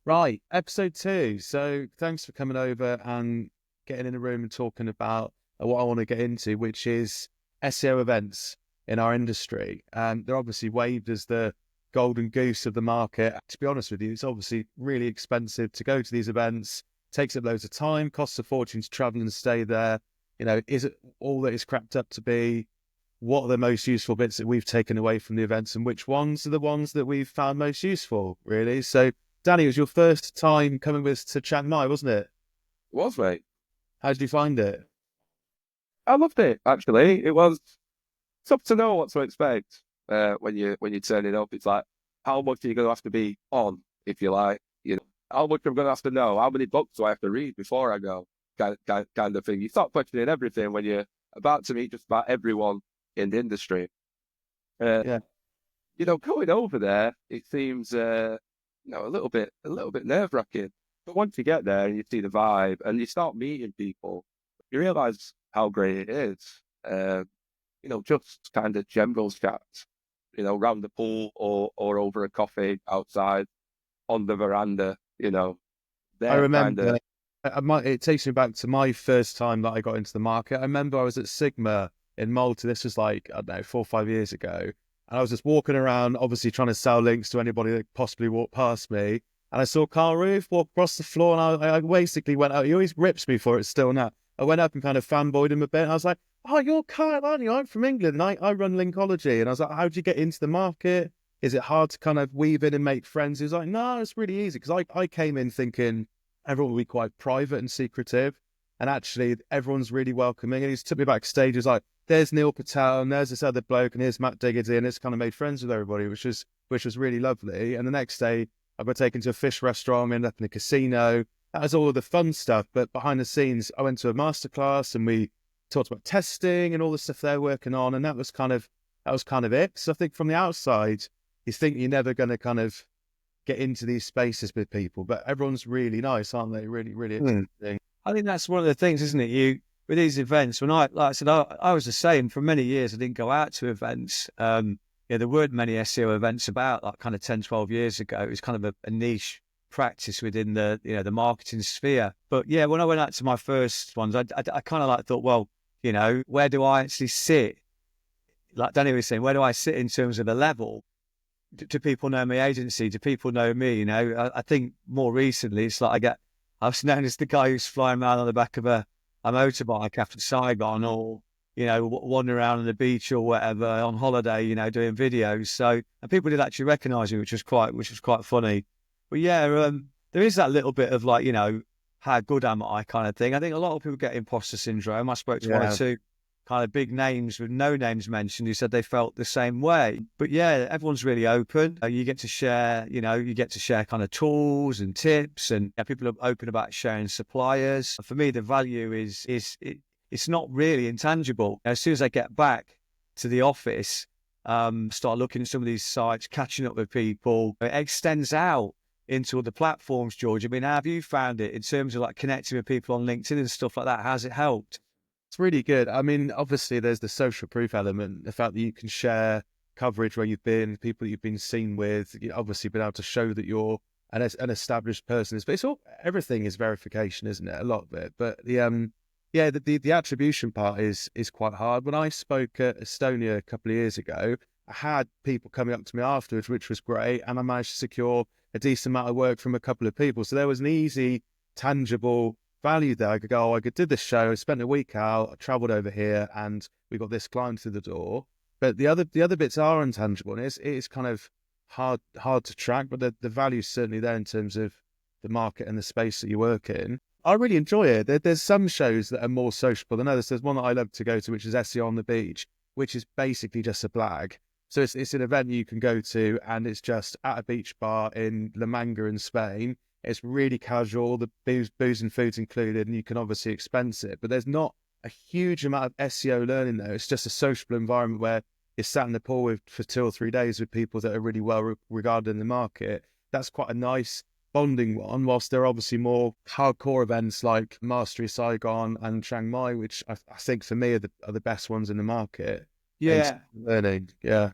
Right, episode 2. So thanks for coming over and getting in a room and talking about what I want to get into, which is SEO events in our industry. They're obviously waved as the golden goose of the market. To be honest with you, it's obviously really expensive to go to these events, takes up loads of time, costs a fortune to travel and stay there. Is it all that it's cracked up to be? What are the most useful bits that we've taken away from the events, and which ones are the ones that we've found most useful, really? So Danny, it was your first time coming with us to Chiang Mai, wasn't it? Was, mate. How did you find it? I loved it, actually. It was tough to know what to expect when you turn it up. It's like, how much are you going to have to be on, if you like? How much I'm going to have to know? How many books do I have to read before I go? Kind of thing. You start questioning everything when you're about to meet just about everyone in the industry. Uh, Yeah. Going over there, it seems a little bit nerve-wracking. But once you get there and you see the vibe and you start meeting people, you realize how great it is. Just kind of general chats, round the pool or over a coffee outside on the veranda, I they're kind remember of, it takes me back to my first time that I got into the market. I remember I was at Sigma in Malta. This was like, I don't know, 4 or 5 years ago. And I was just walking around, obviously trying to sell links to anybody that possibly walked past me. And I saw Carl Roof walk across the floor, and I basically went out. He always rips me for it still now. I went up and kind of fanboyed him a bit. And I was like, "Oh, you're Carl, aren't you? I'm from England. And I run Linkology." And I was like, "How did you get into the market? Is it hard to kind of weave in and make friends?" He was like, "No, it's really easy." Because I came in thinking everyone will be quite private and secretive. And actually, everyone's really welcoming. And he's took me backstage. He was like, "There's Neil Patel, and there's this other bloke, and here's Matt Diggerty," and it's kind of made friends with everybody, which was really lovely. And the next day, I got taken to a fish restaurant, ended up in a casino. That was all of the fun stuff. But behind the scenes, I went to a masterclass, and we talked about testing and all the stuff they're working on, and that was kind of it. So I think from the outside, you think you're never going to kind of get into these spaces with people, but everyone's really nice, aren't they? Really, really interesting. I think that's one of the things, isn't it? With these events, like I said, I was the same for many years. I didn't go out to events. There weren't many SEO events about like kind of 10, 12 years ago. It was kind of a niche practice within the marketing sphere. But yeah, when I went out to my first ones, I kind of like thought, well, where do I actually sit? Like Danny was saying, where do I sit in terms of the level? Do people know my agency? Do people know me? I think more recently, it's like I was known as the guy who's flying around on the back of a motorbike after Saigon, or wandering around on the beach or whatever on holiday, doing videos. So, and people did actually recognise me, which was quite funny. But yeah, there is that little bit of like, how good am I kind of thing. I think a lot of people get imposter syndrome. I spoke to one or Yeah. two kind of big names with no names mentioned who said they felt the same way. But yeah, everyone's really open. You get to share, kind of tools and tips, and people are open about sharing suppliers. For me, the value it's not really intangible. As soon as I get back to the office, start looking at some of these sites, catching up with people, it extends out into other platforms, George. I mean, how have you found it in terms of like connecting with people on LinkedIn and stuff like that? How's it helped? It's really good. I mean, obviously, there's the social proof element, the fact that you can share coverage where you've been, people that you've been seen with, obviously been able to show that you're an established person. But it's all, everything is verification, isn't it? A lot of it. But the attribution part is quite hard. When I spoke at Estonia a couple of years ago, I had people coming up to me afterwards, which was great, and I managed to secure a decent amount of work from a couple of people. So there was an easy, tangible value there. I could go, I could do this show, I spent a week out, I travelled over here, and we got this client through the door. But the other bits are intangible, and it's kind of hard to track, but the value's certainly there in terms of the market and the space that you work in. I really enjoy it. There's some shows that are more sociable than others. There's one that I love to go to, which is SEO on the Beach, which is basically just a blag. So it's an event you can go to, and it's just at a beach bar in La Manga in Spain. It's really casual, the booze and food's included, and you can obviously expense it. But there's not a huge amount of SEO learning there. It's just a sociable environment where you're sat in the pool for 2 or 3 days with people that are really well regarded in the market. That's quite a nice bonding one, whilst there are obviously more hardcore events like Mastery Saigon and Chiang Mai, which I think for me are the best ones in the market in terms Yeah. of learning. Yeah.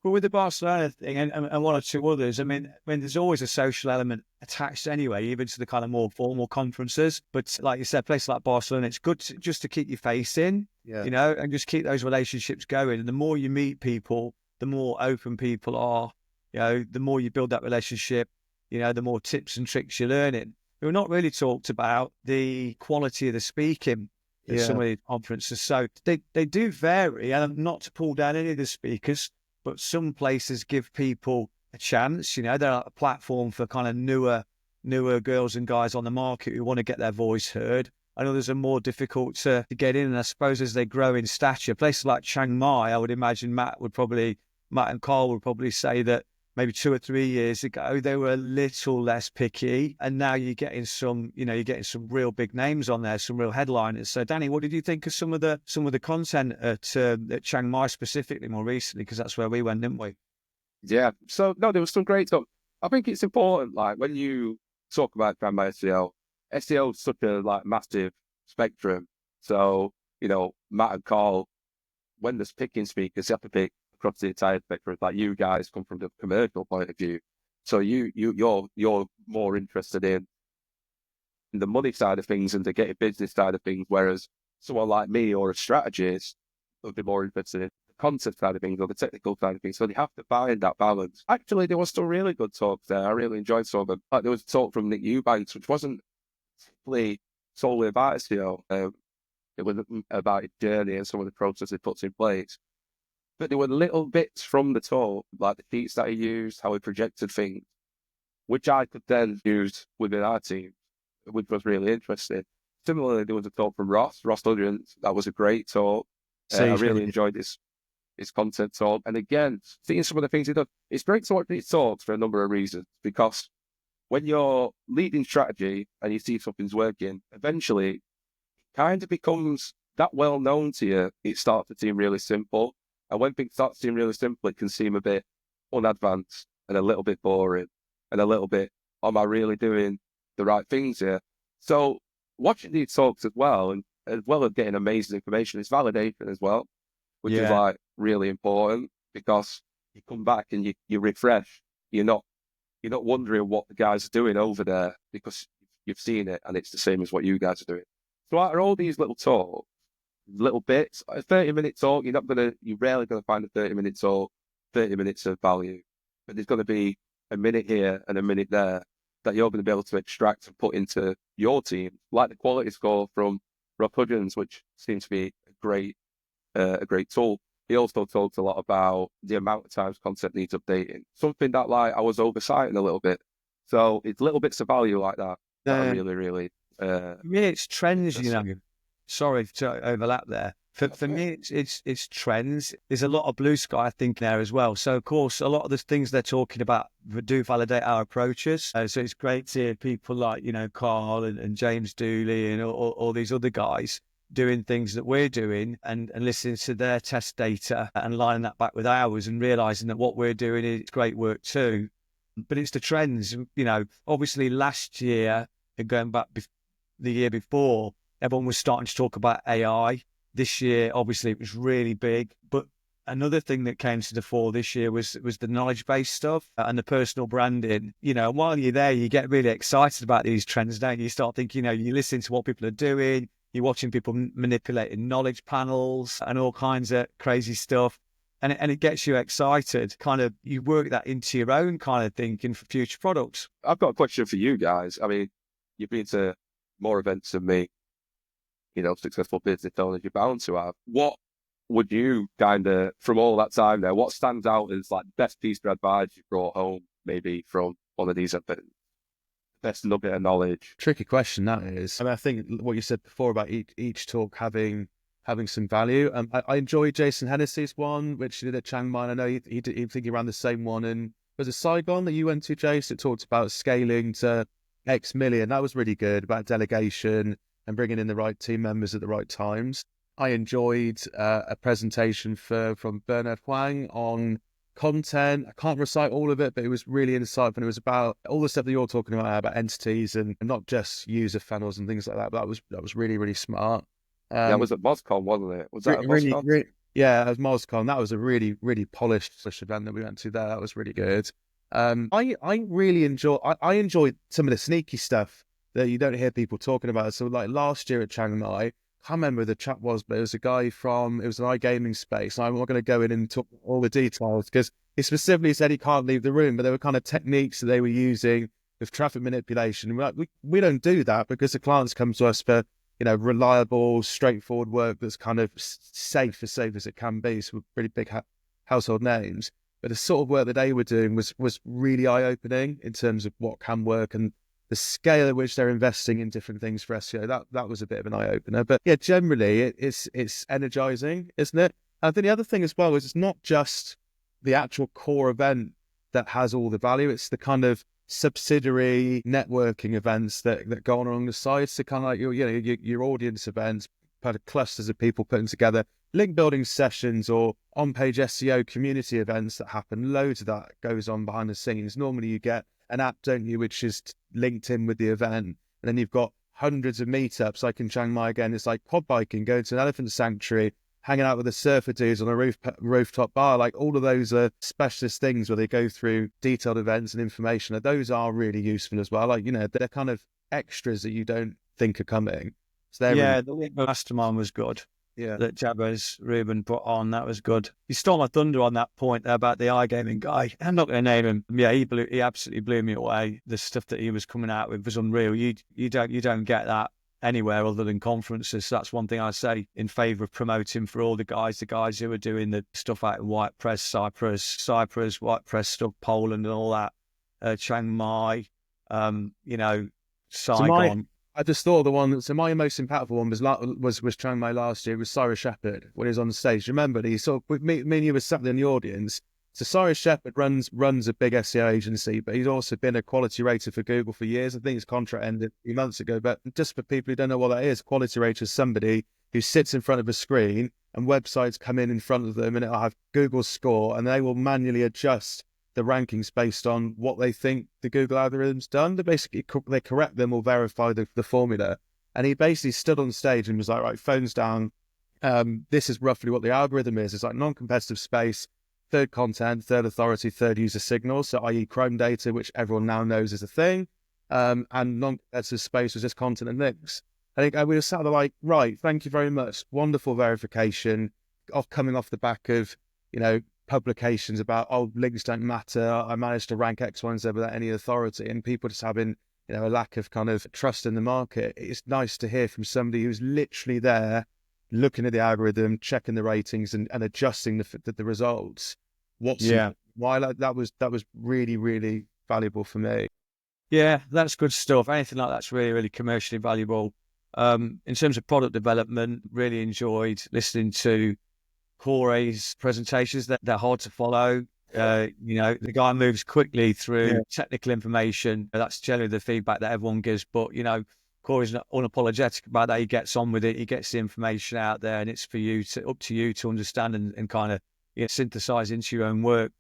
But with the Barcelona thing and one or two others, I mean, there's always a social element attached anyway, even to the kind of more formal conferences. But like you said, places like Barcelona, it's good just to keep your face in, you know, and just keep those relationships going. And the more you meet people, the more open people are, you know, the more you build that relationship, you know, the more tips and tricks you're learning. We've not really talked about the quality of the speaking at some of these conferences. So they do vary, and not to pull down any of the speakers, but some places give people a chance. You know, they're a platform for kind of newer girls and guys on the market who want to get their voice heard. I know others are more difficult to get in, and I suppose as they grow in stature, places like Chiang Mai, I would imagine Matt and Carl would probably say that maybe 2 or 3 years ago, they were a little less picky. And now you're getting some real big names on there, some real headliners. So Danny, what did you think of some of the content at Chiang Mai specifically more recently? Because that's where we went, didn't we? Yeah. So no, there was some great talk. I think it's important, like when you talk about Chiang Mai SEO, SEO is such a like massive spectrum. So, you know, Matt and Carl, when there's picking speakers, you have to pick across the entire spectrum. Like you guys come from the commercial point of view, so you're more interested in the money side of things and the getting business side of things, whereas someone like me or a strategist would be more interested in the concept side of things or the technical side of things. So they have to find that balance. Actually, there was some really good talks there. I really enjoyed some of them. Like there was a talk from Nick Eubanks, which wasn't simply solely about SEO. It was about his journey and some of the processes he puts in place. But there were little bits from the talk, like the sheets that he used, how he projected things, which I could then use within our team, which was really interesting. Similarly, there was a talk from Ross Ludgent. That was a great talk. I really enjoyed his content talk. And again, seeing some of the things he does, it's great to watch these talks for a number of reasons, because when you're leading strategy and you see something's working, eventually it kind of becomes that well known to you, it starts to seem really simple. And when things start to seem really simple, it can seem a bit unadvanced and a little bit boring and a little bit, am I really doing the right things here? So watching these talks as well, and as well as getting amazing information, it's validation as well, which is like really important, because you come back and you refresh. You're not wondering what the guys are doing over there because you've seen it and it's the same as what you guys are doing. So out of all these little talks, little bits, a 30-minute talk, you're rarely going to find a 30-minute talk, 30 minutes of value. But there's going to be a minute here and a minute there that you're going to be able to extract and put into your team, like the quality score from Rob Hudgens, which seems to be a great tool. He also talks a lot about the amount of times content needs updating, something that like I was oversighting a little bit. So it's little bits of value like that that are really, really. For me, it's trends, you know. Sorry to overlap there. For me, it's trends. There's a lot of blue sky, I think, there as well. So, of course, a lot of the things they're talking about do validate our approaches. So it's great to hear people like, you know, Carl and James Dooley and all these other guys doing things that we're doing and listening to their test data and lining that back with ours and realizing that what we're doing is great work too. But it's the trends, you know, obviously last year and going back the year before, everyone was starting to talk about AI. This year, obviously, it was really big. But another thing that came to the fore this year was the knowledge-based stuff and the personal branding. You know, while you're there, you get really excited about these trends, don't you? You start thinking, you know, you listen to what people are doing. You're watching people manipulating knowledge panels and all kinds of crazy stuff. And it gets you excited. Kind of, you work that into your own kind of thinking for future products. I've got a question for you guys. I mean, you've been to more events than me, you know, successful business owners you're bound to have. What would you kind of, from all that time there, what stands out as like the best piece of advice you brought home, maybe from one of these events? Best nugget of knowledge? Tricky question, that is. I mean, I think what you said before about each talk having some value. I enjoyed Jason Hennessy's one, which he did at Chiang Mai. I know he think he ran the same one in, was it Saigon that you went to, Jace? It talked about scaling to X million. That was really good, about delegation and bringing in the right team members at the right times. I enjoyed a presentation from Bernard Huang on content. I can't recite all of it, but it was really insightful. It was about all the stuff that you're talking about entities and not just user funnels and things like that. But that was really, really smart. That was at MozCon, wasn't it? Was that at really, MozCon? Yeah, as MozCon, that was a really, really polished event that we went to there. That was really good. I really I enjoyed some of the sneaky stuff that you don't hear people talking about. So like last year at Chiang Mai, I can't remember who the chap was, but it was a guy from, it was an iGaming space. I'm not going to go in and talk all the details because he specifically said he can't leave the room, but there were kind of techniques that they were using with traffic manipulation. We're like, we don't do that because the clients come to us for, reliable, straightforward work that's kind of safe as it can be. So we're pretty big household names. But the sort of work that they were doing was really eye-opening in terms of what can work and the scale at which they're investing in different things for SEO. That was a bit of an eye-opener. But yeah, generally it's energizing, isn't it? I think the other thing as well is it's not just the actual core event that has all the value. It's the kind of subsidiary networking events that go on along the sides. So kind of like your audience events, kind of clusters of people putting together link building sessions or on-page SEO community events that happen. Loads of that goes on behind the scenes. Normally you get an app, don't you, which is linked in with the event. And then you've got hundreds of meetups, like in Chiang Mai again. It's like quad biking, going to an elephant sanctuary, hanging out with the surfer dudes on a rooftop bar. Like all of those are specialist things where they go through detailed events and information. And those are really useful as well. Like, they're kind of extras that you don't think are coming. So they're Yeah, really... the Link Mastermind was good. Yeah. That Jabez Rubin put on, that was good. You stole my thunder on that point there about the iGaming guy. I'm not going to name him. Yeah, he absolutely blew me away. The stuff that he was coming out with was unreal. You don't get that anywhere other than conferences. So that's one thing I say in favour of promoting for all the guys who are doing the stuff out in White Press, Cyprus, White Press stuff, Poland and all that, Chiang Mai, Saigon. I just thought of the one. So my most impactful one was Chiang Mai last year. It was Cyrus Shepherd when he was on stage. Remember, he sort of me and you were sat in the audience. So Cyrus Shepherd runs a big SEO agency, but he's also been a quality rater for Google for years. I think his contract ended a few months ago. But just for people who don't know what that is, quality rater is somebody who sits in front of a screen and websites come in front of them and it'll have Google's score and they will manually adjust the rankings based on what they think the Google algorithm's done. They correct them or verify the formula. And he basically stood on stage and was like, right, phones down. This is roughly what the algorithm is. It's like non-competitive space, third content, third authority, third user signals. So i.e. Chrome data, which everyone now knows is a thing. And non-competitive space was just content and links. I think we were sat there like, right, thank you very much. Wonderful verification coming off the back of, publications about, links don't matter. I managed to rank X, Y, and Z without any authority, and people just having, a lack of kind of trust in the market. It's nice to hear from somebody who's literally there, looking at the algorithm, checking the ratings, and adjusting the results. Why that was really, really valuable for me. Yeah, that's good stuff. Anything like that's really, really commercially valuable. In terms of product development, really enjoyed listening to Corey's presentations. They're hard to follow. The guy moves quickly through technical information. That's generally the feedback that everyone gives. But, Corey's not unapologetic about that. He gets on with it. He gets the information out there, and it's up to you to understand and kind of synthesize into your own work.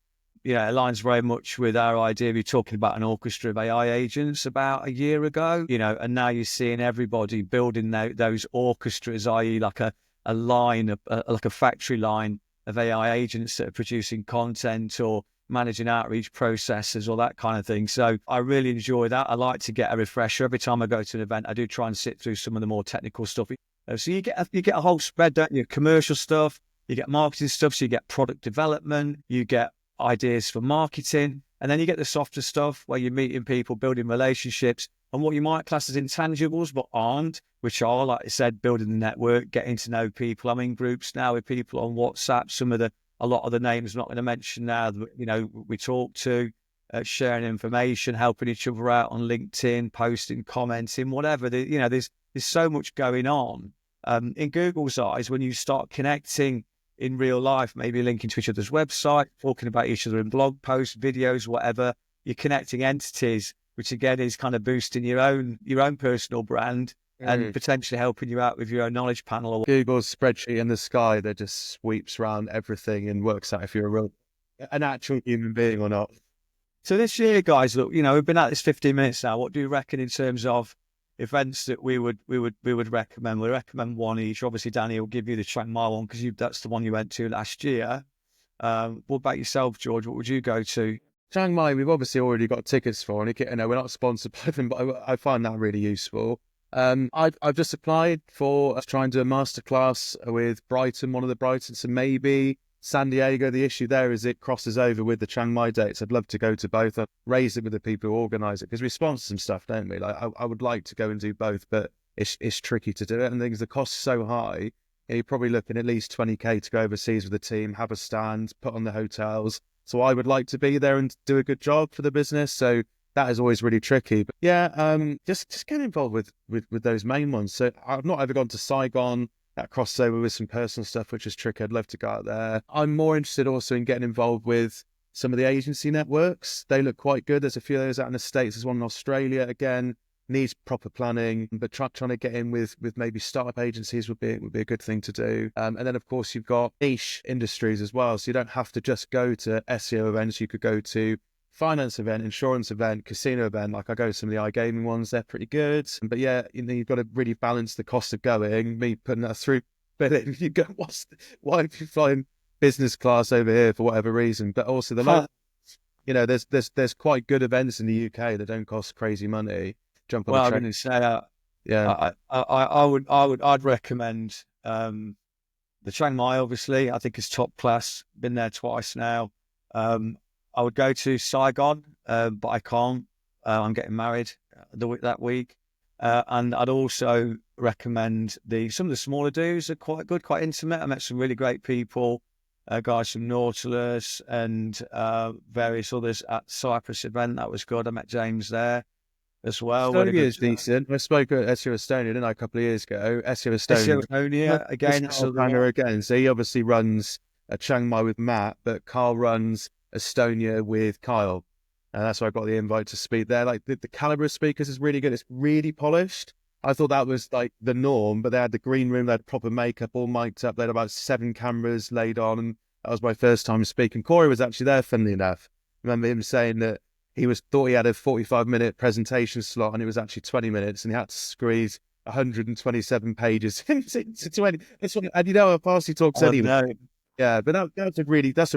It aligns very much with our idea of talking about an orchestra of AI agents about a year ago, and now you're seeing everybody building those orchestras, i.e. like a line, like a factory line of AI agents that are producing content or managing outreach processes or that kind of thing. So I really enjoy that. I like to get a refresher every time I go to an event. I do try and sit through some of the more technical stuff. So you get a whole spread, don't you? Commercial stuff, you get marketing stuff, so you get product development, you get ideas for marketing, and then you get the softer stuff where you're meeting people, building relationships, and what you might class as intangibles but aren't, which are, like I said, building the network, getting to know people. I'm in groups now with people on WhatsApp. A lot of the names I'm not going to mention now that we talk to, sharing information, helping each other out on LinkedIn, posting, commenting, whatever. There's so much going on. In Google's eyes, when you start connecting in real life, maybe linking to each other's website, talking about each other in blog posts, videos, whatever, you're connecting entities, which again is kind of boosting your own personal brand and potentially helping you out with your own knowledge panel. Google's spreadsheet in the sky that just sweeps around everything and works out if you're an actual human being or not. So this year, guys, look, we've been at this 15 minutes now. What do you reckon in terms of events that we would recommend. We recommend one each. Obviously, Danny will give you the Chiang Mai one because that's the one you went to last year. What about yourself, George? What would you go to? Chiang Mai, we've obviously already got tickets for, and we're not sponsored by them, but I find that really useful. I've just applied for trying to do a masterclass with Brighton, one of the Brightons, and maybe San Diego. The issue there is it crosses over with the Chiang Mai dates. I'd love to go to both. I'd raise it with the people who organise it because we sponsor some stuff, don't we? Like I would like to go and do both, but it's tricky to do it, and things the cost so high. You're probably looking at least 20k to go overseas with the team, have a stand, put on the hotels. So I would like to be there and do a good job for the business. So that is always really tricky. But yeah, just get involved with those main ones. So I've not ever gone to Saigon. That crosses over with some personal stuff, which is tricky. I'd love to go out there. I'm more interested also in getting involved with some of the agency networks. They look quite good. There's a few of those out in the States. There's one in Australia. Again, needs proper planning, but trying to get in with maybe startup agencies would be a good thing to do. And then of course you've got niche industries as well, so you don't have to just go to SEO events. You could go to finance event, insurance event, casino event. Like I go to some of the iGaming ones, they're pretty good. But yeah, you've got to really balance the cost of going. Me putting that through, but you go, why are you flying business class over here for whatever reason? But also there's quite good events in the UK that don't cost crazy money. Jump on Well, a I'm train. going to say, Yeah. I'd recommend the Chiang Mai. Obviously, I think it's top class. Been there twice now. I would go to Saigon, but I can't. I'm getting married that week, and I'd also recommend some of the smaller dudes are quite good, quite intimate. I met some really great people, guys from Nautilus and various others at Cyprus event. That was good. I met James there as well. Estonia is decent. I spoke at SEO Estonia, didn't I, a couple of years ago? SEO SEO Estonia. Estonia, again, that's Carl another Banner one. again. So he obviously runs a Chiang Mai with Matt, but Carl runs Estonia with Kyle. And that's why I got the invite to speak there. Like the caliber of speakers is really good. It's really polished. I thought that was like the norm, but they had the green room, they had proper makeup, all mic'd up. They had about 7 cameras laid on. And that was my first time speaking. Corey was actually there, funnily enough. I remember him saying that thought he had a 45-minute presentation slot and it was actually 20 minutes and he had to squeeze 127 pages into 20. And how fast he talks Oh, anyway. no. Yeah, but that's a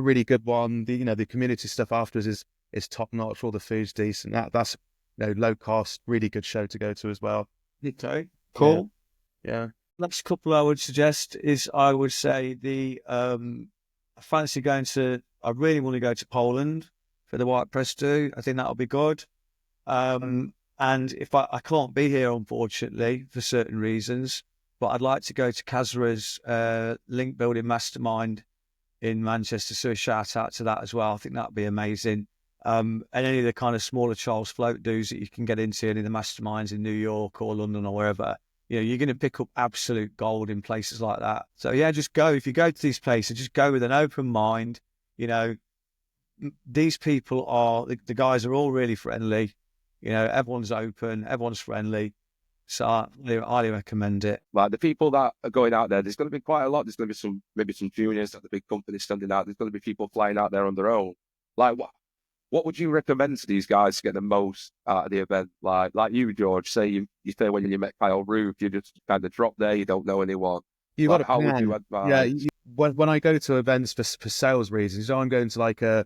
really good one. The community stuff afterwards is top notch. All the food's decent. That's low cost, really good show to go to as well. Okay, cool. Yeah. Next couple I would suggest is I would say I fancy going to. I really want to go to Poland for the White Press do. I think that'll be good. And if I can't be here, unfortunately, for certain reasons, but I'd like to go to Kazra's link building mastermind in Manchester. So a shout out to that as well. I think that'd be amazing. And any of the kind of smaller Charles Float dues that you can get into, any of the masterminds in New York or London or wherever, you're going to pick up absolute gold in places like that. So yeah, just go. If you go to these places, just go with an open mind. These people the guys are all really friendly. Everyone's open, everyone's friendly. So I highly recommend it. Like the people that are going out there, there's going to be quite a lot. There's going to be maybe some juniors at the big companies standing out. There's going to be people flying out there on their own. Like what would you recommend to these guys to get the most out of the event? Like you, George, say you say when you met Kyle Roof, you just kind of drop there, you don't know anyone. You got a how plan. would you advise? Yeah, when I go to events for sales reasons, I'm going to like a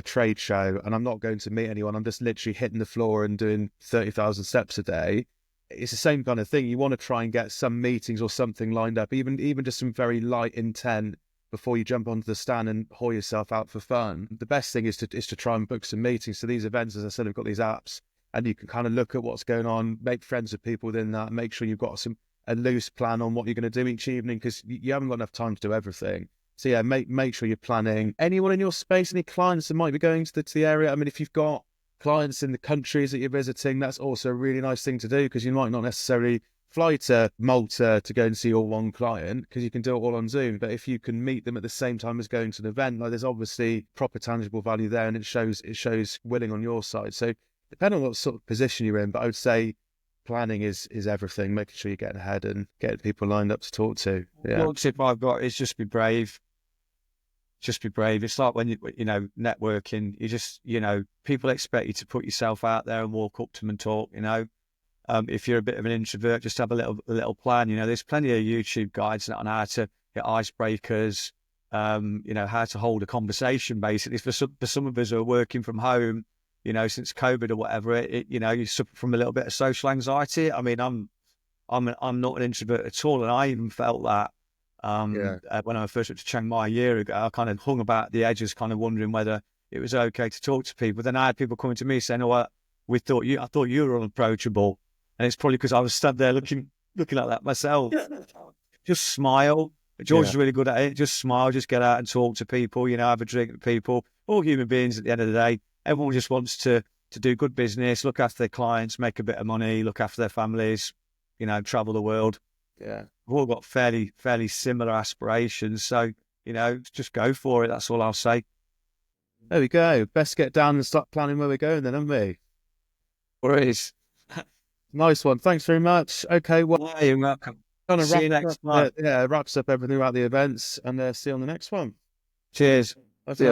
trade show, and I'm not going to meet anyone. I'm just literally hitting the floor and doing 30,000 steps a day. It's the same kind of thing. You want to try and get some meetings or something lined up, even just some very light intent before you jump onto the stand and haul yourself out for fun. The best thing is to try and book some meetings. So these events, as I said, have got these apps, and you can kind of look at what's going on, make friends with people within that, and make sure you've got a loose plan on what you're going to do each evening, because you haven't got enough time to do everything. So yeah, make sure you're planning. Anyone in your space, any clients that might be going to the area? I mean, if you've got clients in the countries that you're visiting, that's also a really nice thing to do, because you might not necessarily fly to Malta to go and see all one client, because you can do it all on Zoom. But if you can meet them at the same time as going to an event, like, there's obviously proper tangible value there, and it shows willing on your side. So depending on what sort of position you're in, but I would say planning is everything, making sure you're getting ahead and getting people lined up to talk to. Yeah. One tip I've got is just be brave. Just be brave. It's like when networking, people expect you to put yourself out there and walk up to them and talk, if you're a bit of an introvert, just have a little plan. You know, there's plenty of YouTube guides on how to get icebreakers, you know, how to hold a conversation, basically. For some of us who are working from home, you know, since COVID or whatever, you know, you suffer from a little bit of social anxiety. I mean, I'm not an introvert at all, and I even felt that when I first went to Chiang Mai a year ago. I kind of hung about the edges, kind of wondering whether it was okay to talk to people. Then I had people coming to me saying, "Oh, I thought you were unapproachable," and it's probably because I was stood there looking like that myself. Just smile. George is really good at it. Just smile. Just get out and talk to people. You know, have a drink with people. All human beings at the end of the day. Everyone just wants to do good business, look after their clients, make a bit of money, look after their families. You know, travel the world. Yeah. We've all got fairly similar aspirations. So, you know, just go for it. That's all I'll say. There we go. Best get down and start planning where we're going then, haven't we? Worries. Nice one. Thanks very much. Okay, well, Yeah, you're welcome. See you next time. Yeah, wraps up everything about the events, and see you on the next one. Cheers. Bye for